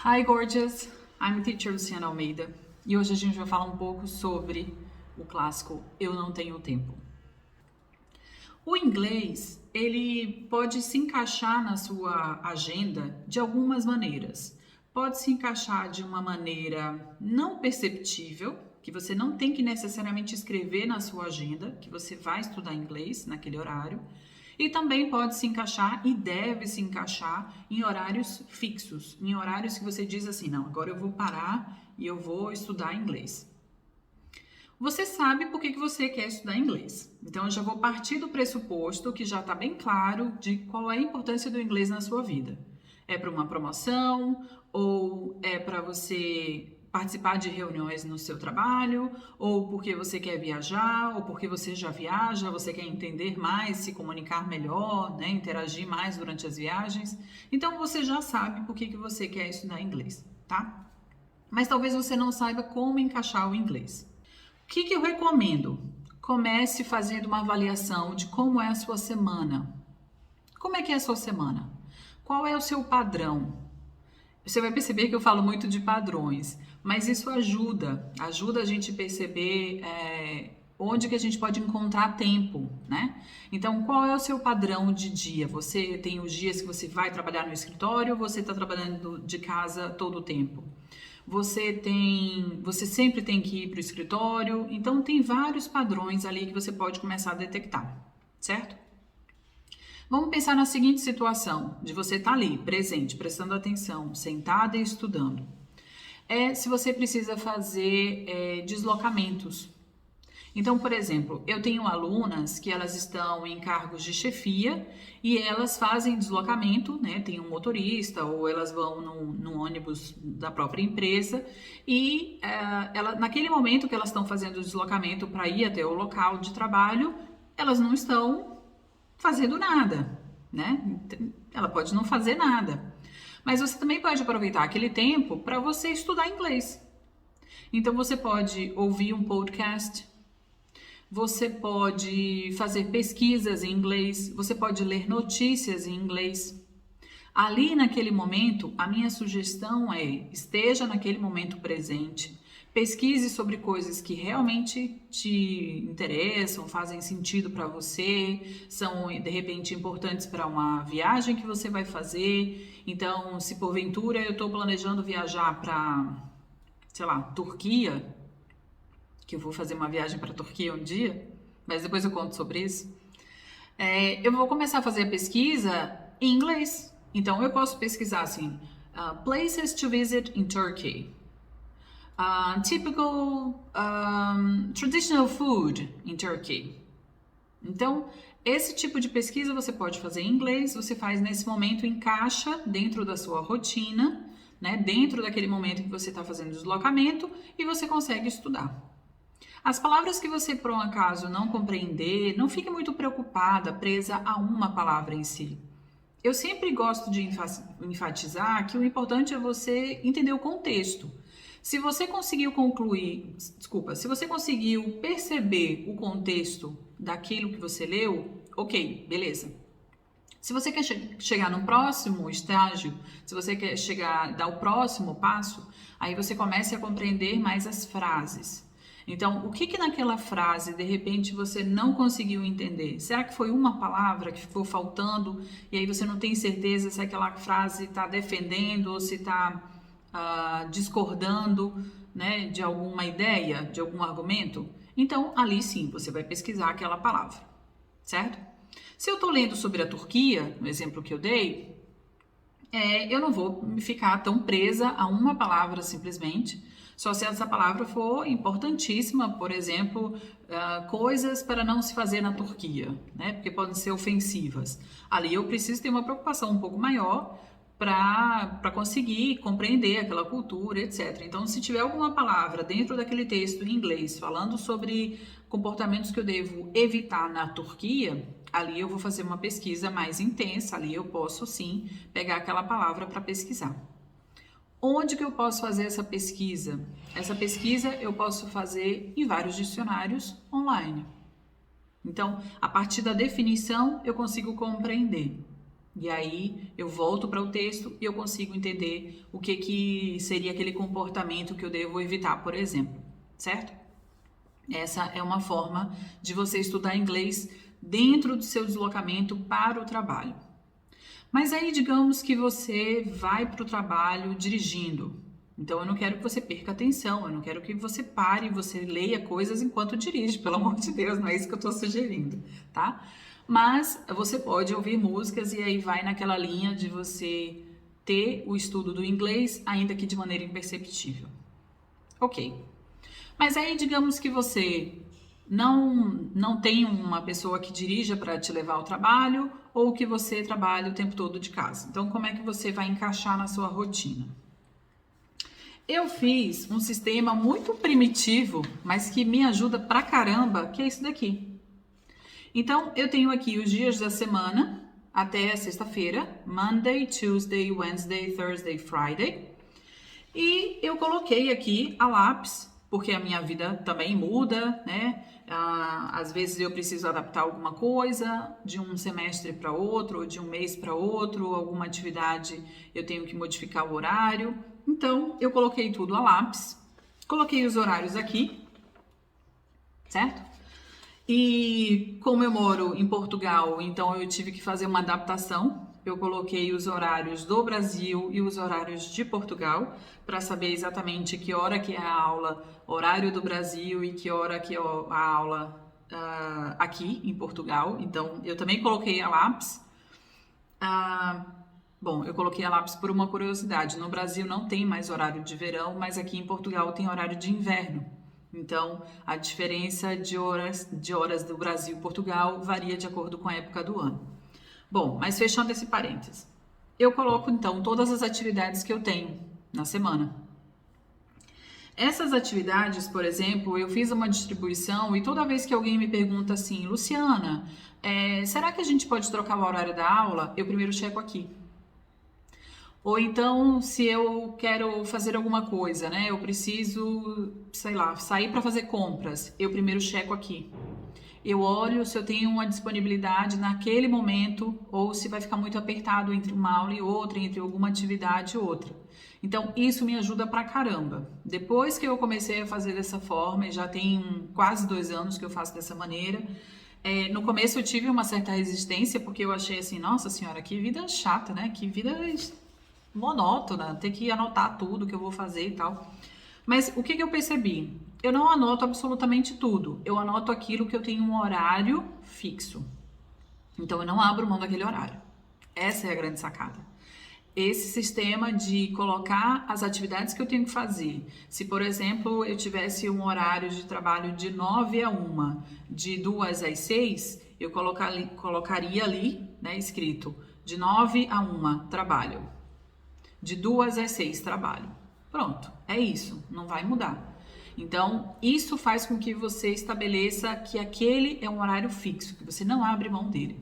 Hi gorgeous, I'm teacher Luciana Almeida e hoje a gente vai falar um pouco sobre o clássico Eu Não Tenho Tempo. O inglês, ele pode se encaixar na sua agenda de algumas maneiras. Pode se encaixar de uma maneira não perceptível, que você não tem que necessariamente escrever na sua agenda, que você vai estudar inglês naquele horário. E também pode se encaixar e deve se encaixar em horários fixos, em horários que você diz assim, não, agora eu vou parar e eu vou estudar inglês. Você sabe por que você quer estudar inglês. Então, eu já vou partir do pressuposto que já está bem claro de qual é a importância do inglês na sua vida. É para uma promoção ou é para você participar de reuniões no seu trabalho, ou porque você quer viajar, ou porque você já viaja, você quer entender mais, se comunicar melhor, né, interagir mais durante as viagens. Então, você já sabe por que você quer estudar inglês, tá? Mas talvez você não saiba como encaixar o inglês. O que eu recomendo? Comece fazendo uma avaliação de como é a sua semana. Como é que é a sua semana? Qual é o seu padrão? Você vai perceber que eu falo muito de padrões, mas isso ajuda a gente perceber onde que a gente pode encontrar tempo, né? Então, qual é o seu padrão de dia? Você tem os dias que você vai trabalhar no escritório ou você está trabalhando de casa todo o tempo? Você sempre tem que ir para o escritório, então tem vários padrões ali que você pode começar a detectar, certo? Vamos pensar na seguinte situação, de você estar ali, presente, prestando atenção, sentada e estudando. Se você precisa fazer deslocamentos. Então, por exemplo, eu tenho alunas que elas estão em cargos de chefia e elas fazem deslocamento, né? Tem um motorista ou elas vão no ônibus da própria empresa e naquele momento que elas estão fazendo o deslocamento para ir até o local de trabalho, elas não estão fazendo nada, né? Ela pode não fazer nada. Mas você também pode aproveitar aquele tempo para você estudar inglês. Então você pode ouvir um podcast, você pode fazer pesquisas em inglês, você pode ler notícias em inglês. Ali naquele momento, a minha sugestão é: esteja naquele momento presente, pesquise sobre coisas que realmente te interessam, fazem sentido para você, são de repente importantes para uma viagem que você vai fazer. Então, se porventura eu estou planejando viajar para, sei lá, Turquia, que eu vou fazer uma viagem para a Turquia um dia, mas depois eu conto sobre isso. Eu vou começar a fazer a pesquisa em inglês. Então, eu posso pesquisar assim, places to visit in Turkey. Typical traditional food in Turkey. Então, esse tipo de pesquisa você pode fazer em inglês, você faz nesse momento, encaixa dentro da sua rotina, né, dentro daquele momento que você está fazendo deslocamento e você consegue estudar. As palavras que você, por um acaso, não compreender, não fique muito preocupada, presa a uma palavra em si. Eu sempre gosto de enfatizar que o importante é você entender o contexto. Se você conseguiu se você conseguiu perceber o contexto daquilo que você leu, ok, beleza. Se você quer chegar no próximo estágio, se você quer dar o próximo passo, aí você comece a compreender mais as frases. Então, o que naquela frase, de repente, você não conseguiu entender? Será que foi uma palavra que ficou faltando e aí você não tem certeza se aquela frase está defendendo ou se está discordando, né, de alguma ideia, de algum argumento? Então, ali sim, você vai pesquisar aquela palavra, certo? Se eu estou lendo sobre a Turquia, no exemplo que eu dei, eu não vou ficar tão presa a uma palavra simplesmente, só se essa palavra for importantíssima, por exemplo, coisas para não se fazer na Turquia, né? Porque podem ser ofensivas. Ali eu preciso ter uma preocupação um pouco maior para conseguir compreender aquela cultura, etc. Então, se tiver alguma palavra dentro daquele texto em inglês falando sobre comportamentos que eu devo evitar na Turquia, ali eu vou fazer uma pesquisa mais intensa, ali eu posso sim pegar aquela palavra para pesquisar. Onde que eu posso fazer essa pesquisa? Essa pesquisa eu posso fazer em vários dicionários online. Então, a partir da definição, eu consigo compreender. E aí eu volto para o texto e eu consigo entender o que seria aquele comportamento que eu devo evitar, por exemplo, certo? Essa é uma forma de você estudar inglês dentro do seu deslocamento para o trabalho. Mas aí, digamos que você vai para o trabalho dirigindo. Então, eu não quero que você perca atenção, eu não quero que você pare e você leia coisas enquanto dirige, pelo amor de Deus, não é isso que eu estou sugerindo, tá? Mas você pode ouvir músicas e aí vai naquela linha de você ter o estudo do inglês, ainda que de maneira imperceptível. Ok. Mas aí, digamos que você não tem uma pessoa que dirija para te levar ao trabalho ou que você trabalha o tempo todo de casa. Então, como é que você vai encaixar na sua rotina? Eu fiz um sistema muito primitivo, mas que me ajuda pra caramba, que é isso daqui. Então, eu tenho aqui os dias da semana até a sexta-feira, Monday, Tuesday, Wednesday, Thursday, Friday. E eu coloquei aqui a lápis, porque a minha vida também muda, né? Às vezes eu preciso adaptar alguma coisa de um semestre para outro, ou de um mês para outro, alguma atividade eu tenho que modificar o horário. Então, eu coloquei tudo a lápis, coloquei os horários aqui, certo? E como eu moro em Portugal, então eu tive que fazer uma adaptação. Eu coloquei os horários do Brasil e os horários de Portugal para saber exatamente que hora que é a aula, horário do Brasil e que hora que é a aula aqui em Portugal. Então eu também coloquei a lápis. Bom, eu coloquei a lápis por uma curiosidade. No Brasil não tem mais horário de verão, mas aqui em Portugal tem horário de inverno. Então, a diferença de horas do Brasil e Portugal varia de acordo com a época do ano. Bom, mas fechando esse parênteses, eu coloco então todas as atividades que eu tenho na semana. Essas atividades, por exemplo, eu fiz uma distribuição e toda vez que alguém me pergunta assim, Luciana, será que a gente pode trocar o horário da aula? Eu primeiro checo aqui. Ou então, se eu quero fazer alguma coisa, né? Eu preciso, sei lá, sair para fazer compras. Eu primeiro checo aqui. Eu olho se eu tenho uma disponibilidade naquele momento ou se vai ficar muito apertado entre uma aula e outra, entre alguma atividade e outra. Então, isso me ajuda pra caramba. Depois que eu comecei a fazer dessa forma, e já tem quase 2 anos que eu faço dessa maneira, no começo eu tive uma certa resistência, porque eu achei assim, nossa senhora, que vida chata, né? Que vida monótona, ter que anotar tudo que eu vou fazer e tal. Mas o que eu percebi? Eu não anoto absolutamente tudo. Eu anoto aquilo que eu tenho um horário fixo. Então eu não abro mão daquele horário. Essa é a grande sacada. Esse sistema de colocar as atividades que eu tenho que fazer. Se, por exemplo, eu tivesse um horário de trabalho de 9 a 1, de 2 às 6, eu colocaria ali, né, escrito, de 9 a 1, trabalho. De 2 às 6, trabalho. Pronto, é isso, não vai mudar. Então, isso faz com que você estabeleça que aquele é um horário fixo, que você não abre mão dele.